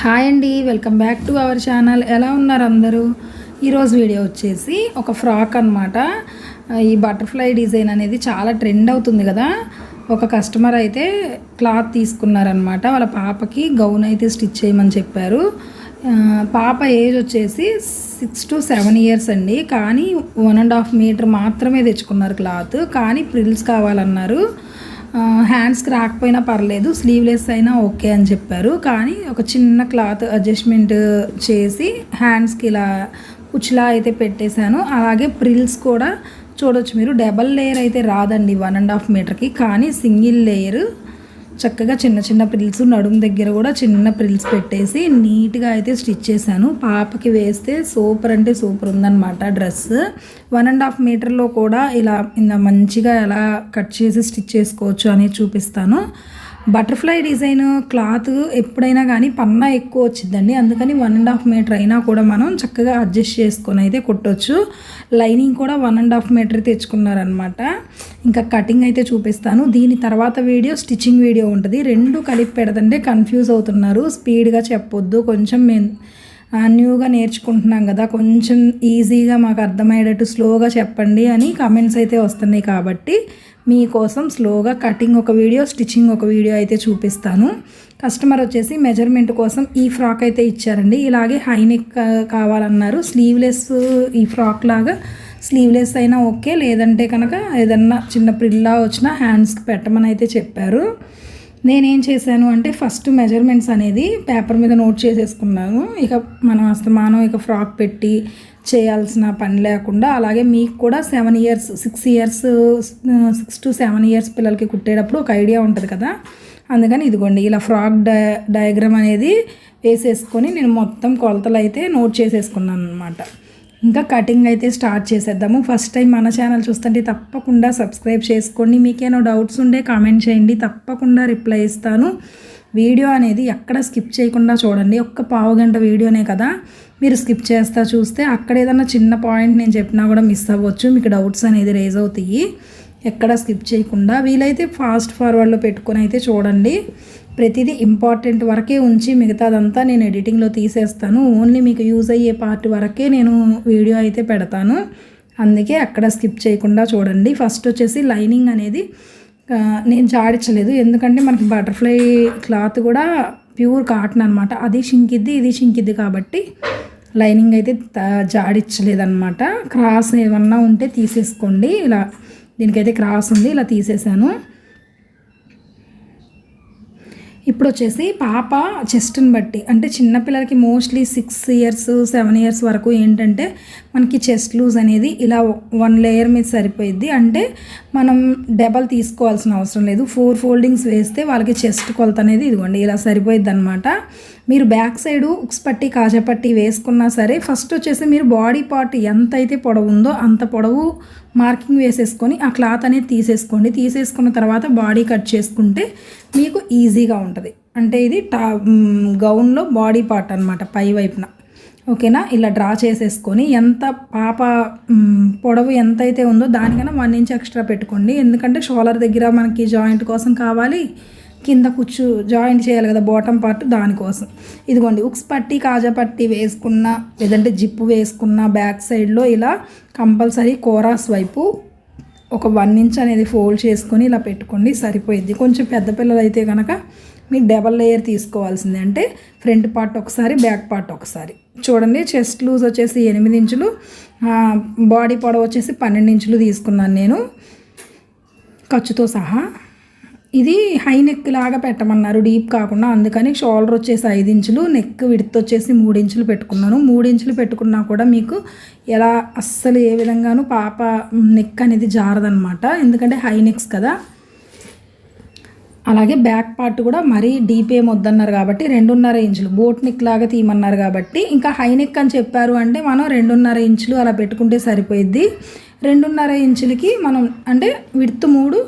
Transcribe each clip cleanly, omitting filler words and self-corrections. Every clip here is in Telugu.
హాయ్ అండి, welcome back to our channel. ఎలా ఉన్నారు అందరూ? ఈరోజు వీడియో వచ్చేసి ఒక ఫ్రాక్ అనమాట. ఈ బటర్ఫ్లై డిజైన్ అనేది చాలా ట్రెండ్ అవుతుంది కదా. ఒక కస్టమర్ అయితే క్లాత్ తీసుకున్నారనమాట. వాళ్ళ పాపకి గౌన్ అయితే స్టిచ్ చేయమని చెప్పారు. పాప ఏజ్ వచ్చేసి 6 to 7 years అండి. కానీ 1.5 మీటర్ మాత్రమే తెచ్చుకున్నారు క్లాత్. కానీ ప్రిల్స్ కావాలన్నారు. హ్యాండ్స్కి రాకపోయినా పర్లేదు, స్లీవ్లెస్ అయినా ఓకే అని చెప్పారు. కానీ ఒక చిన్న క్లాత్ అడ్జస్ట్మెంట్ చేసి హ్యాండ్స్కి ఇలా కుచ్చులా అయితే పెట్టేశాను. అలాగే ప్రిల్స్ కూడా చూడొచ్చు మీరు. డబల్ లేయర్ అయితే రాదండి 1.5 మీటర్కి, కానీ సింగిల్ లేయర్ చక్కగా చిన్న చిన్న ప్రిల్స్, నడుము దగ్గర కూడా చిన్న ప్రిల్స్ పెట్టేసి నీట్గా అయితే స్టిచ్ చేశాను. పాపకి వేస్తే సూపర్ అంటే సూపర్ ఉందన్నమాట డ్రెస్. 1.5 మీటర్లో కూడా ఇలా మంచిగా ఎలా కట్ చేసి స్టిచ్ చేసుకోవచ్చు అనేది చూపిస్తాను. బటర్ఫ్లై డిజైన్ క్లాత్ ఎప్పుడైనా కానీ పన్నా ఎక్కువ వచ్చిందండి. అందుకని 1.5 మీటర్ అయినా కూడా మనం చక్కగా అడ్జస్ట్ చేసుకొని అయితే కుట్టవచ్చు. లైనింగ్ కూడా 1.5 మీటర్ తెచ్చుకున్నారనమాట. ఇంకా కటింగ్ అయితే చూపిస్తాను. దీని తర్వాత వీడియో స్టిచ్చింగ్ వీడియో ఉంటుంది. రెండు కలిపి పెడతంటే కన్ఫ్యూజ్ అవుతున్నారు. స్పీడ్గా చెప్పొద్దు, కొంచెం న్యూగా నేర్చుకుంటున్నాం కదా, కొంచెం ఈజీగా మాకు అర్థమయ్యేటట్టు స్లోగా చెప్పండి అని కమెంట్స్ అయితే వస్తున్నాయి. కాబట్టి మీకోసం స్లోగా కటింగ్ ఒక వీడియో, స్టిచ్చింగ్ ఒక వీడియో అయితే చూపిస్తాను. కస్టమర్ వచ్చేసి మెజర్మెంట్ కోసం ఈ ఫ్రాక్ అయితే ఇచ్చారండి. ఇలాగే హై నెక్ కావాలన్నారు. స్లీవ్లెస్ ఈ ఫ్రాక్ లాగా స్లీవ్లెస్ అయినా ఓకే, లేదంటే కనుక ఏదన్నా చిన్న ప్రిల్లా వచ్చినా హ్యాండ్స్కి పెట్టమని అయితే చెప్పారు. నేనేం చేశాను అంటే ఫస్ట్ మెజర్మెంట్స్ అనేది పేపర్ మీద నోట్ చేసేసుకున్నాను. ఇక మనం అస్తమానం ఇక ఫ్రాక్ పెట్టి చేయాల్సిన పని లేకుండా, అలాగే మీకు కూడా 7 years 6 to 7 years పిల్లలకి కుట్టేటప్పుడు ఒక ఐడియా ఉంటుంది కదా. అందుకని ఇదిగోండి ఇలా ఫ్రాక్ డయాగ్రామ్ అనేది వేసేసుకొని నేను మొత్తం కొలతలు అయితే నోట్ చేసేసుకున్నాను అనమాట. ఇంకా కటింగ్ అయితే స్టార్ట్ చేసేద్దాము. ఫస్ట్ టైం మన ఛానల్ చూస్తుంటే తప్పకుండా సబ్స్క్రైబ్ చేసుకోండి. మీకేమో డౌట్స్ ఉంటే కామెంట్ చేయండి, తప్పకుండా రిప్లై ఇస్తాను. వీడియో అనేది ఎక్కడ స్కిప్ చేయకుండా చూడండి. ఒక్క పావు గంట వీడియోనే కదా, మీరు స్కిప్ చేస్తా చూస్తే అక్కడ ఏదన్నా చిన్న పాయింట్ నేను చెప్పినా కూడా మిస్ అవ్వచ్చు. మీకు డౌట్స్ అనేది రేజ్ అవుతాయి. ఎక్కడ స్కిప్ చేయకుండా వీలైతే ఫాస్ట్ ఫార్వర్డ్లో పెట్టుకొని అయితే చూడండి. ప్రతిదీ ఇంపార్టెంట్ వరకే ఉంచి మిగతాదంతా నేను ఎడిటింగ్లో తీసేస్తాను. ఓన్లీ మీకు యూజ్ అయ్యే పార్ట్ వరకే నేను వీడియో అయితే పెడతాను. అందుకే అక్కడ స్కిప్ చేయకుండా చూడండి. ఫస్ట్ వచ్చేసి లైనింగ్ అనేది నేను జాడించలేదు, ఎందుకంటే మనకి బటర్ఫ్లై క్లాత్ కూడా ప్యూర్ కాటన్ అనమాట. అది షింకిద్ది, ఇది షింకిద్ది కాబట్టి లైనింగ్ అయితే జాడించలేదన్నమాట. క్రాస్ ఏమన్నా ఉంటే తీసేసుకోండి. ఇలా దీనికైతే క్రాస్ ఉంది, ఇలా తీసేసాను. ఇప్పుడు వచ్చేసి పాప చెస్ట్ని బట్టి, అంటే చిన్నపిల్లలకి మోస్ట్లీ 6 years 7 years వరకు ఏంటంటే మనకి చెస్ట్ లూజ్ అనేది ఇలా 1 లేయర్ మీద సరిపోయిద్ది. అంటే మనం డబల్ తీసుకోవాల్సిన అవసరం లేదు. 4 foldings వేస్తే వాళ్ళకి చెస్ట్ కొలత అనేది ఇదిగోండి ఇలా సరిపోయిద్ది అనమాట. మీరు బ్యాక్ సైడు ఉక్స్ పట్టి కాజాపట్టి వేసుకున్నా సరే ఫస్ట్ వచ్చేసి మీరు బాడీ పార్ట్ ఎంత అయితే పొడవు ఉందో అంత పొడవు మార్కింగ్ వేసేసుకొని ఆ క్లాత్ అనేది తీసేసుకోండి. తీసేసుకున్న తర్వాత బాడీ కట్ చేసుకుంటే మీకు ఈజీగా ఉంటుంది. అంటే ఇది గౌన్లో బాడీ పార్ట్ అనమాట, పై వైపున. ఓకేనా? ఇలా డ్రా చేసేసుకొని ఎంత పాప పొడవు ఎంత అయితే ఉందో దానికన్నా 1 inch ఎక్స్ట్రా పెట్టుకోండి. ఎందుకంటే షోలర్ దగ్గర మనకి జాయింట్ కోసం కావాలి, కింద కుచ్చు జాయింట్ చేయాలి కదా బాటమ్ పార్ట్, దానికోసం. ఇదిగోండి ఉక్స్ పట్టి కాజా పట్టి వేసుకున్న, లేదంటే జిప్పు వేసుకున్న బ్యాక్ సైడ్లో ఇలా కంపల్సరీ కోరాస్ వైపు ఒక 1 inch అనేది ఫోల్డ్ చేసుకొని ఇలా పెట్టుకోండి, సరిపోయిద్ది. కొంచెం పెద్ద పిల్లలు అయితే కనుక మీరు డబల్ లేయర్ తీసుకోవాల్సిందే. అంటే ఫ్రంట్ పార్ట్ ఒకసారి, బ్యాక్ పార్ట్ ఒకసారి. చూడండి, చెస్ట్ లూజ్ వచ్చేసి 8 inches, బాడీ పొడవు వచ్చేసి 12 inches తీసుకున్నాను నేను ఖర్చుతో సహా. ఇది హై నెక్ లాగా పెట్టమన్నారు, డీప్ కాకుండా. అందుకని షోల్డర్ వచ్చేసి 5 inches, నెక్ విడ్త్ వచ్చేసి 3 inches పెట్టుకున్నాను. 3 inches పెట్టుకున్నా కూడా మీకు ఎలా అస్సలు ఏ విధంగానూ పాప నెక్ అనేది జారదనమాట, ఎందుకంటే హై నెక్స్ కదా. అలాగే బ్యాక్ పార్ట్ కూడా మరీ డీప్ ఏం వద్దన్నారు కాబట్టి 2.5 inches బోట్ నెక్ లాగా తీయమన్నారు కాబట్టి, ఇంకా హై నెక్ అని చెప్పారు అంటే మనం 2.5 inches అలా పెట్టుకుంటే సరిపోయిద్ది. 2.5 inches మనం అంటే విడ్త్ 3,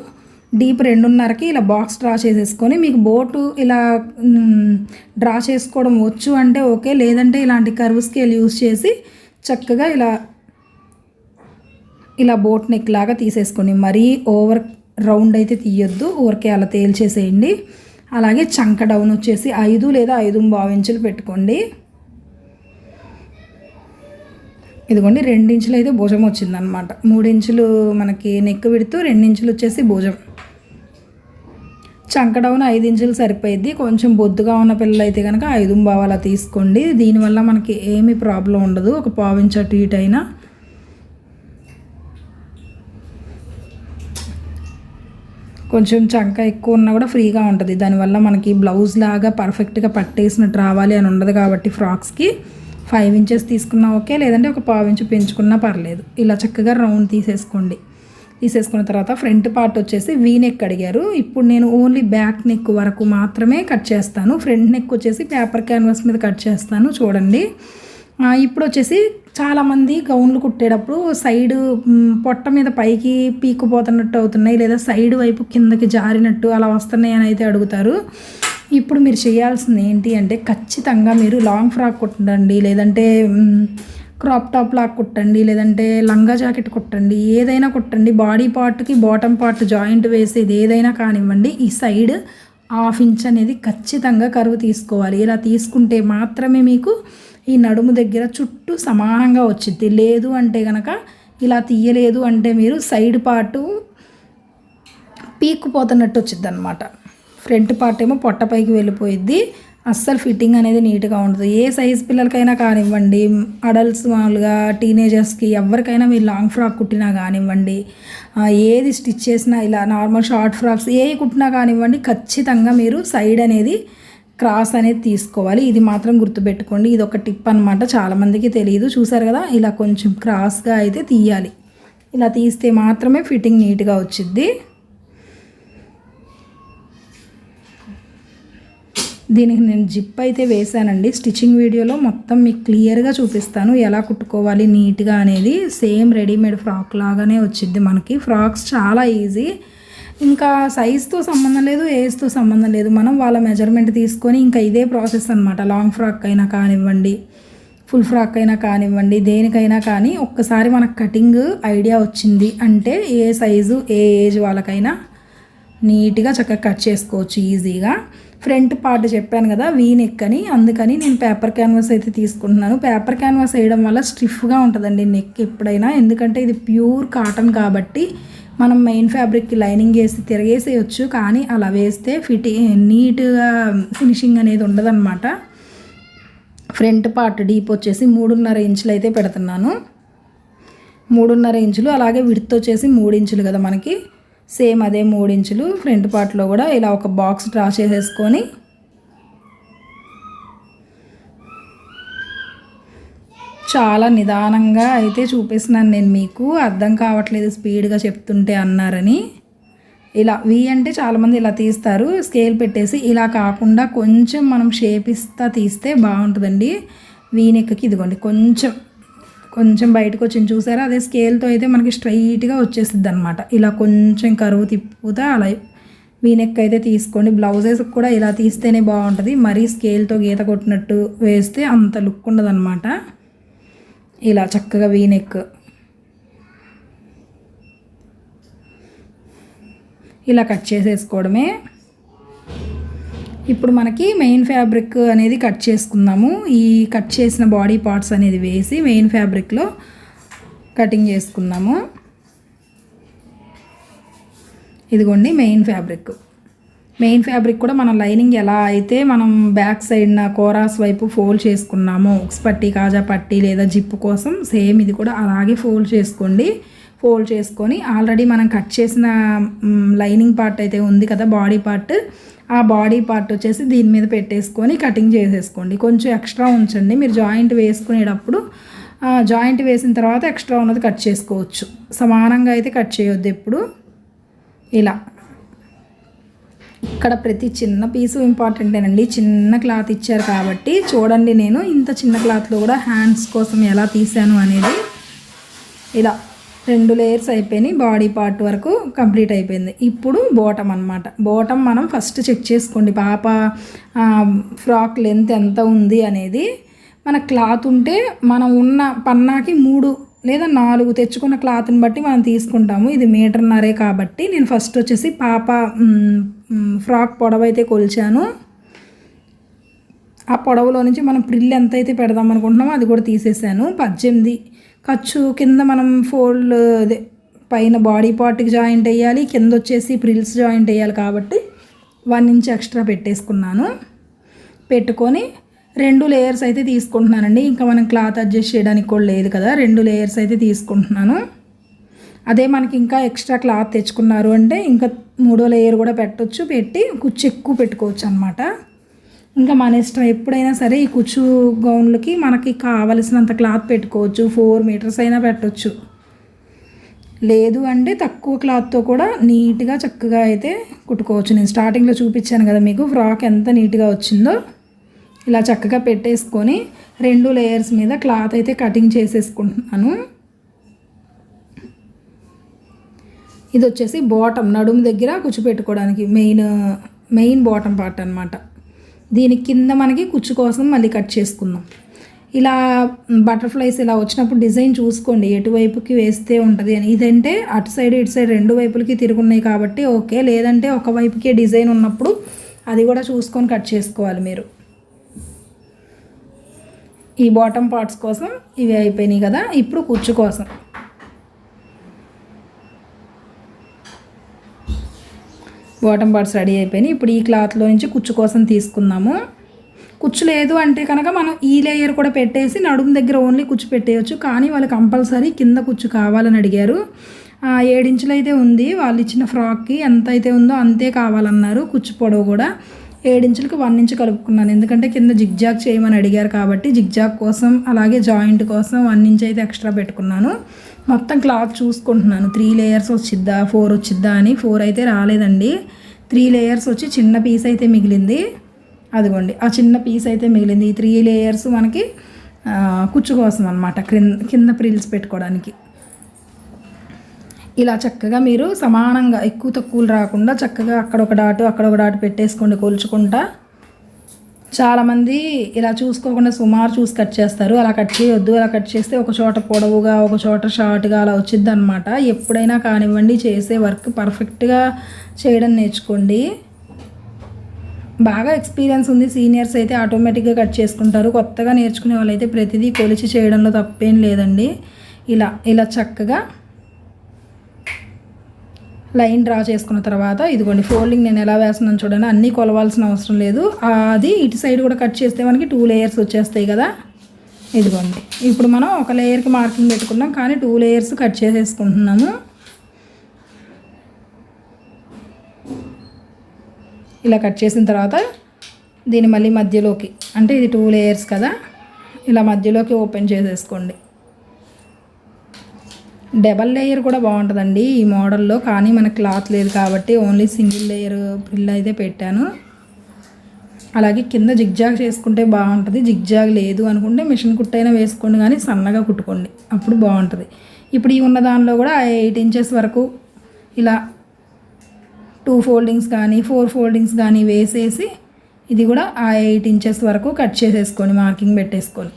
డీప్ 2.5కి ఇలా బాక్స్ డ్రా చేసేసుకొని, మీకు బోటు ఇలా డ్రా చేసుకోవడం వచ్చు అంటే ఓకే, లేదంటే ఇలాంటి కర్వ్ స్కేల్ యూస్ చేసి చక్కగా ఇలా బోట్ నెక్ లాగా తీసేసుకోండి. మరీ ఓవర్ రౌండ్ అయితే తీయొద్దు, ఊరికే అలా తేల్చేసేయండి. అలాగే చంక డౌన్ వచ్చేసి 5 లేదా 5.5 ఇంచులు పెట్టుకోండి. ఇదిగోండి 2 ఇంచులు అయితే భుజం వచ్చిందనమాట. 3 ఇంచులు మనకి నెక్ విడుతూ 2 ఇంచులు వచ్చేసి భుజం. చంక డౌన్ 5 ఇంచులు సరిపోయిద్ది. కొంచెం బొద్దుగా ఉన్న పిల్లలు అయితే కనుక 5.5 అలా తీసుకోండి. దీనివల్ల మనకి ఏమీ ప్రాబ్లం ఉండదు. ఒక 1/4 ఇంచు అటు ఇటు అయినా. కొంచెం చంక ఎక్కువ ఉన్నా కూడా ఫ్రీగా ఉంటుంది. దానివల్ల మనకి బ్లౌజ్ లాగా పర్ఫెక్ట్గా పట్టేసినట్టు రావాలి అని ఉండదు కాబట్టి ఫ్రాక్స్కి 5 ఇంచెస్ తీసుకున్నా ఓకే, లేదంటే ఒక 1/4 ఇంచు పెంచుకున్నా పర్లేదు. ఇలా చక్కగా రౌండ్ తీసేసుకోండి. తీసేసుకున్న తర్వాత ఫ్రంట్ పార్ట్ వచ్చేసి వీ నెక్ అడిగారు. ఇప్పుడు నేను ఓన్లీ బ్యాక్ నెక్ వరకు మాత్రమే కట్ చేస్తాను. ఫ్రంట్ నెక్ వచ్చేసి పేపర్ క్యాన్వాస్ మీద కట్ చేస్తాను. చూడండి, ఇప్పుడు వచ్చేసి చాలామంది గౌన్లు కుట్టేటప్పుడు సైడ్ పొట్ట మీద పైకి పీక్కుపోతున్నట్టు అవుతున్నాయి, లేదా సైడ్ వైపు కిందకి జారినట్టు అలా వస్తున్నాయి అని అయితే అడుగుతారు. ఇప్పుడు మీరు చేయాల్సింది ఏంటి అంటే ఖచ్చితంగా మీరు లాంగ్ ఫ్రాక్ కుట్టండి, లేదంటే క్రాప్ టాప్ లాగా కుట్టండి, లేదంటే లంగా జాకెట్ కుట్టండి, ఏదైనా కుట్టండి. బాడీ పార్ట్కి బాటమ్ పార్ట్ జాయింట్ వేసేది ఏదైనా కానివ్వండి, ఈ సైడ్ 1/2 ఇంచ్ అనేది ఖచ్చితంగా కరువు తీసుకోవాలి. ఇలా తీసుకుంటే మాత్రమే మీకు ఈ నడుము దగ్గర చుట్టూ సమానంగా వచ్చింది. లేదు అంటే కనుక ఇలా తీయలేదు అంటే మీరు సైడ్ పార్టు పీక్కుపోతున్నట్టు వచ్చింది అనమాట. ఫ్రంట్ పార్ట్ ఏమో పొట్టపైకి వెళ్ళిపోయిద్ది. అస్సలు ఫిట్టింగ్ అనేది నీట్గా ఉండదు. ఏ సైజ్ పిల్లలకైనా కానివ్వండి, అడల్ట్స్ మామూలుగా టీనేజర్స్కి ఎవరికైనా మీరు లాంగ్ ఫ్రాక్ కుట్టినా కానివ్వండి, ఏది స్టిచ్ చేసినా ఇలా నార్మల్ షార్ట్ ఫ్రాక్స్ ఏ కుట్టినా కానివ్వండి, ఖచ్చితంగా మీరు సైడ్ అనేది క్రాస్ అనేది తీసుకోవాలి. ఇది మాత్రం గుర్తుపెట్టుకోండి. ఇది ఒక టిప్ అనమాట, చాలామందికి తెలియదు. చూసారు కదా, ఇలా కొంచెం క్రాస్గా అయితే తీయాలి. ఇలా తీస్తే మాత్రమే ఫిట్టింగ్ నీట్గా వచ్చిద్ది. దీనికి నేను జిప్ అయితే వేసానండి. స్టిచ్చింగ్ వీడియోలో మొత్తం మీకు క్లియర్గా చూపిస్తాను ఎలా కుట్టుకోవాలి నీట్గా అనేది. సేమ్ రెడీమేడ్ ఫ్రాక్ లాగానే వచ్చింది మనకి. ఫ్రాక్స్ చాలా ఈజీ. ఇంకా సైజ్తో సంబంధం లేదు, ఏజ్తో సంబంధం లేదు. మనం వాళ్ళ మెజర్మెంట్ తీసుకొని ఇంకా ఇదే ప్రాసెస్ అనమాట. లాంగ్ ఫ్రాక్ అయినా కానివ్వండి, ఫుల్ ఫ్రాక్ అయినా కానివ్వండి, దేనికైనా కానీ ఒక్కసారి మనకు కటింగ్ ఐడియా వచ్చింది అంటే ఏ సైజు ఏ ఏజ్ వాళ్ళకైనా నీట్గా చక్కగా కట్ చేసుకోవచ్చు ఈజీగా. ఫ్రంట్ పార్ట్ చెప్పాను కదా వీ నెక్ అని, అందుకని నేను పేపర్ క్యాన్వాస్ అయితే తీసుకుంటున్నాను. పేపర్ క్యాన్వాస్ వేయడం వల్ల స్టిఫ్గా ఉంటుందండి నెక్ ఎప్పుడైనా. ఎందుకంటే ఇది ప్యూర్ కాటన్ కాబట్టి మనం మెయిన్ ఫ్యాబ్రిక్కి లైనింగ్ వేసి తిరగేసేయచ్చు, కానీ అలా వేస్తే నీట్గా ఫినిషింగ్ అనేది ఉండదన్నమాట. ఫ్రంట్ పార్ట్ డీప్ వచ్చేసి 3.5 ఇంచులు అయితే పెడుతున్నాను. 3.5 ఇంచులు. అలాగే విడ్త్ వచ్చేసి 3 ఇంచులు కదా మనకి, సేమ్ అదే 3 ఇంచులు. ఫ్రంట్ పార్ట్లో కూడా ఇలా ఒక బాక్స్ డ్రా చేసేసుకొని చాలా నిదానంగా అయితే చూపిస్తున్నాను నేను మీకు. అర్థం కావట్లేదు స్పీడ్గా చెప్తుంటే అన్నారని. ఇలా వీ అంటే చాలామంది ఇలా తీస్తారు స్కేల్ పెట్టేసి. ఇలా కాకుండా కొంచెం మనం షేప్ ఇస్తా తీస్తే బాగుంటుందండి. వీ నెక్కి ఇదిగోండి కొంచెం బయటకు వచ్చింది చూసారా, అదే స్కేల్తో అయితే మనకి స్ట్రైట్గా వచ్చేసిద్ది అనమాట. ఇలా కొంచెం కరువు తిప్పుతా అలా వీ నెక్ అయితే తీసుకోండి. బ్లౌజెస్ కూడా ఇలా తీస్తేనే బాగుంటుంది. మరీ స్కేల్తో గీత కొట్టినట్టు వేస్తే అంత లుక్ ఉండదు అనమాట. ఇలా చక్కగా వీ నెక్ ఇలా కట్ చేసేసుకోవడమే. ఇప్పుడు మనకి మెయిన్ ఫ్యాబ్రిక్ అనేది కట్ చేసుకుందాము. ఈ కట్ చేసిన బాడీ పార్ట్స్ అనేది వేసి మెయిన్ ఫ్యాబ్రిక్లో కటింగ్ చేసుకుందాము. ఇదిగోండి మెయిన్ ఫ్యాబ్రిక్ కూడా మనం లైనింగ్ ఎలా అయితే మనం బ్యాక్ సైడ్న కోరాస్ వైపు ఫోల్డ్ చేసుకున్నామో ఉక్స్ పట్టి, కాజా పట్టి లేదా జిప్పు కోసం, సేమ్ ఇది కూడా అలాగే ఫోల్డ్ చేసుకోండి. ఫోల్డ్ చేసుకొని ఆల్రెడీ మనం కట్ చేసిన లైనింగ్ పార్ట్ అయితే ఉంది కదా బాడీ పార్ట్, ఆ బాడీ పార్ట్ వచ్చేసి దీని మీద పెట్టేసుకొని కటింగ్ చేసేసుకోండి. కొంచెం ఎక్స్ట్రా ఉంచండి. మీరు జాయింట్ వేసుకునేటప్పుడు జాయింట్ వేసిన తర్వాత ఎక్స్ట్రా ఉన్నది కట్ చేసుకోవచ్చు. సమానంగా అయితే కట్ చేయొద్దు ఎప్పుడు. ఇలా ఇక్కడ ప్రతి చిన్న పీసు ఇంపార్టెంటేనండి. చిన్న క్లాత్ ఇచ్చారు కాబట్టి చూడండి, నేను ఇంత చిన్న క్లాత్లో కూడా హ్యాండ్స్ కోసం ఎలా తీసాను అనేది. ఇలా 2 లేయర్స్ అయిపోయినాయి. బాడీ పార్ట్ వరకు కంప్లీట్ అయిపోయింది. ఇప్పుడు బాటమ్ అనమాట. బాటమ్ మనం ఫస్ట్ చెక్ చేసుకోండి. పాప ఫ్రాక్ లెంత్ ఎంత ఉంది అనేది. మన క్లాత్ ఉంటే మనం ఉన్న పన్నాకి 3 లేదా 4 తెచ్చుకున్న క్లాత్ని బట్టి మనం తీసుకుంటాము. ఇది 1.5 మీటర్ కాబట్టి నేను ఫస్ట్ వచ్చేసి పాప ఫ్రాక్ పొడవు అయితే కొలిచాను. ఆ పొడవులో నుంచి మనం ప్రిల్ ఎంత అయితే పెడదాం అనుకుంటున్నామో అది కూడా తీసేసాను. 18 ఖర్చు కింద మనం ఫోల్డ్ అదే పైన బాడీ పార్ట్కి జాయింట్ వేయాలి, కింద వచ్చేసి ప్రిల్స్ జాయింట్ వేయాలి కాబట్టి 1 ఇంచ్ ఎక్స్ట్రా పెట్టేసుకున్నాను. పెట్టుకొని 2 లేయర్స్ అయితే తీసుకుంటున్నానండి. ఇంకా మనం క్లాత్ అడ్జస్ట్ చేయడానికి కూడా లేదు కదా, 2 లేయర్స్ అయితే తీసుకుంటున్నాను. అదే మనకి ఇంకా ఎక్స్ట్రా క్లాత్ తెచ్చుకున్నారు అంటే ఇంకా 3వ లేయర్ కూడా పెట్టవచ్చు, పెట్టి కుచ్చు ఎక్కువ పెట్టుకోవచ్చు అనమాట. ఇంకా మన ఇష్టం. ఎప్పుడైనా సరే ఈ కుచ్చు గౌన్లకి మనకి కావలసినంత క్లాత్ పెట్టుకోవచ్చు. 4 మీటర్స్ అయినా పెట్టవచ్చు. లేదు అంటే తక్కువ క్లాత్తో కూడా నీట్గా చక్కగా అయితే కుట్టుకోవచ్చు. నేను స్టార్టింగ్లో చూపించాను కదా మీకు ఫ్రాక్ ఎంత నీట్గా వచ్చిందో. ఇలా చక్కగా పెట్టేసుకొని 2 లేయర్స్ మీద క్లాత్ అయితే కటింగ్ చేసేసుకుంటున్నాను. ఇది వచ్చేసి బాటమ్, నడుము దగ్గర కుచ్చు పెట్టుకోవడానికి మెయిన్ బాటమ్ పార్ట్ అనమాట. దీని కింద మనకి కుచ్చు కోసం మళ్ళీ కట్ చేసుకుందాం. ఇలా బటర్ఫ్లైస్ ఇలా వచ్చినప్పుడు డిజైన్ చూసుకోండి ఎటువైపుకి వేస్తే ఉంటుంది అని. ఇదంటే అటు సైడ్ ఇటు సైడ్ 2 వైపులకి తిరుగున్నాయి కాబట్టి ఓకే, లేదంటే ఒక వైపుకే డిజైన్ ఉన్నప్పుడు అది కూడా చూసుకొని కట్ చేసుకోవాలి మీరు. ఈ బాటమ్ పార్ట్స్ కోసం ఇవి అయిపోయినాయి కదా. ఇప్పుడు కుచ్చు కోసం బాటమ్ పార్ట్స్ రెడీ అయిపోయినాయి. ఇప్పుడు ఈ క్లాత్లో నుంచి కుచ్చు కోసం తీసుకుందాము. కుచ్చు లేదు అంటే కనుక మనం ఈ లేయర్ కూడా పెట్టేసి నడుము దగ్గర ఓన్లీ కుచ్చు పెట్టేయచ్చు. కానీ వాళ్ళు కంపల్సరీ కింద కుచ్చు కావాలని అడిగారు. 7 ఇంచులు అయితే ఉంది, వాళ్ళు ఇచ్చిన ఫ్రాక్కి ఎంత అయితే ఉందో అంతే కావాలన్నారు. కుచ్చు పొడవు కూడా 7 ఇంచులకి 1 ఇంచు కలుపుకున్నాను, ఎందుకంటే కింద జిగ్జాగ్ చేయమని అడిగారు కాబట్టి. జిగ్జాగ్ కోసం అలాగే జాయింట్ కోసం 1 ఇంచ్ అయితే ఎక్స్ట్రా పెట్టుకున్నాను. మొత్తం క్లాత్ చూసుకుంటున్నాను 3 లేయర్స్ వచ్చిద్దా 4 వచ్చిద్దా అని. 4 అయితే రాలేదండి, 3 లేయర్స్ వచ్చి చిన్న పీస్ అయితే మిగిలింది. అదిగోండి ఆ చిన్న పీస్ అయితే మిగిలింది. ఈ 3 లేయర్స్ మనకి కుచ్చు కోసం అనమాట, కింద ప్రిల్స్ పెట్టుకోవడానికి. ఇలా చక్కగా మీరు సమానంగా ఎక్కువ తక్కువలు రాకుండా చక్కగా అక్కడొక డాటు పెట్టేసుకోండి కొలుచుకుంటా. చాలామంది ఇలా చూసుకోకుండా సుమారు చూసి కట్ చేస్తారు. అలా కట్ చేయొద్దు. అలా కట్ చేస్తే ఒక చోట పొడవుగా ఒక చోట షార్ట్గా అలా వచ్చిద్ది అనమాట. ఎప్పుడైనా కానివ్వండి చేసే వర్క్ పర్ఫెక్ట్గా చేయడం నేర్చుకోండి. బాగా ఎక్స్పీరియన్స్ ఉంది సీనియర్స్ అయితే ఆటోమేటిక్గా కట్ చేసుకుంటారు. కొత్తగా నేర్చుకునే వాళ్ళైతే ప్రతిదీ కొలిచి చేయడంలో తప్పేం లేదండి. ఇలా చక్కగా లైన్ డ్రా చేసుకున్న తర్వాత ఇదిగోండి ఫోల్డింగ్ నేను ఎలా వేస్తున్నాను చూడండి. అన్నీ కొలవాల్సిన అవసరం లేదు. అది ఇటు సైడ్ కూడా కట్ చేస్తే మనకి 2 లేయర్స్ వచ్చేస్తాయి కదా. ఇదిగోండి ఇప్పుడు మనం ఒక లేయర్కి మార్కింగ్ పెట్టుకున్నాం, కానీ 2 లేయర్స్ కట్ చేసేసుకుంటున్నాము. ఇలా కట్ చేసిన తర్వాత దీన్ని మళ్ళీ మధ్యలోకి, అంటే ఇది 2 లేయర్స్ కదా, ఇలా మధ్యలోకి ఓపెన్ చేసేసుకోండి. డబల్ లేయర్ కూడా బాగుంటుందండి ఈ మోడల్లో, కానీ మనకు క్లాత్ లేదు కాబట్టి ఓన్లీ సింగిల్ లేయర్ ప్రిల్ అయితే పెట్టాను. అలాగే కింద జిగ్జాగ్ చేసుకుంటే బాగుంటుంది. జిగ్జాగ్ లేదు అనుకుంటే మిషన్ కుట్టైనా వేసుకోండి, కానీ సన్నగా కుట్టుకోండి, అప్పుడు బాగుంటుంది. ఇప్పుడు ఈ ఉన్న దానిలో కూడా 8 ఇంచెస్ వరకు ఇలా 2 ఫోల్డింగ్స్ కానీ 4 ఫోల్డింగ్స్ కానీ వేసేసి ఇది కూడా ఆ 8 ఇంచెస్ వరకు కట్ చేసేసుకొని మార్కింగ్ పెట్టేసుకొని,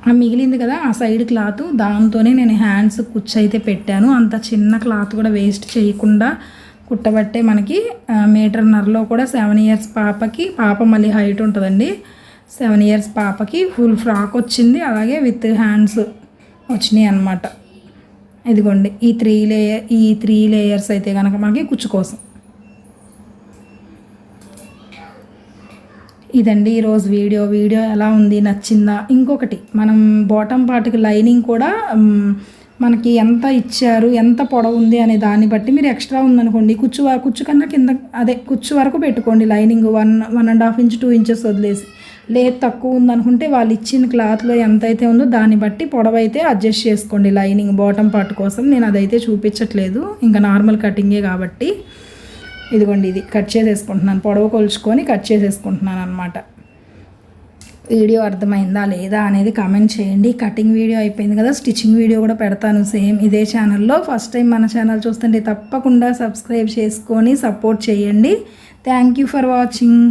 ఆ మిగిలింది కదా ఆ సైడ్ క్లాత్, దాంతోనే నేను హ్యాండ్స్ కుచ్చు అయితే పెట్టాను. అంత చిన్న క్లాత్ కూడా వేస్ట్ చేయకుండా కుట్టబట్టే మనకి 1.5 మీటర్లో కూడా 7 ఇయర్స్ పాపకి, పాప మళ్ళీ హైట్ ఉంటుందండి, 7 ఇయర్స్ పాపకి ఫుల్ ఫ్రాక్ వచ్చింది. అలాగే విత్ హ్యాండ్స్ వచ్చినాయి అన్నమాట. ఇదిగోండి ఈ 3 లేయర్స్ అయితే కనుక మనకి కుచ్చు కోసం. ఇదండి ఈరోజు వీడియో ఎలా ఉంది, నచ్చిందా? ఇంకొకటి మనం బాటమ్ పార్ట్కి లైనింగ్ కూడా మనకి ఎంత ఇచ్చారు, ఎంత పొడవు ఉంది అనే దాన్ని బట్టి మీరు ఎక్స్ట్రా ఉందనుకోండి కుచ్చు కన్నా కింద అదే కుచ్చు వరకు పెట్టుకోండి లైనింగ్, 1.5 ఇంచ్ 2 ఇంచెస్ వదిలేసి. లేదు తక్కువ ఉందనుకుంటే వాళ్ళు ఇచ్చిన క్లాత్లో ఎంత అయితే ఉందో దాన్ని బట్టి పొడవు అయితే అడ్జస్ట్ చేసుకోండి లైనింగ్ బాటమ్ పార్ట్ కోసం. నేను అదైతే చూపించట్లేదు, ఇంకా నార్మల్ కటింగే కాబట్టి. ఇదిగోండి ఇది కట్ చేసేసుకుంటున్నాను, పొడవు కొలుచుకొని కట్ చేసేసుకుంటున్నాను అనమాట. వీడియో అర్థమైందా లేదా అనేది కామెంట్ చేయండి. కటింగ్ వీడియో అయిపోయింది కదా, స్టిచ్చింగ్ వీడియో కూడా పెడతాను సేమ్ ఇదే ఛానల్లో. ఫస్ట్ టైం మన ఛానల్ చూస్తుంటే తప్పకుండా సబ్స్క్రైబ్ చేసుకొని సపోర్ట్ చేయండి. Thank you for watching.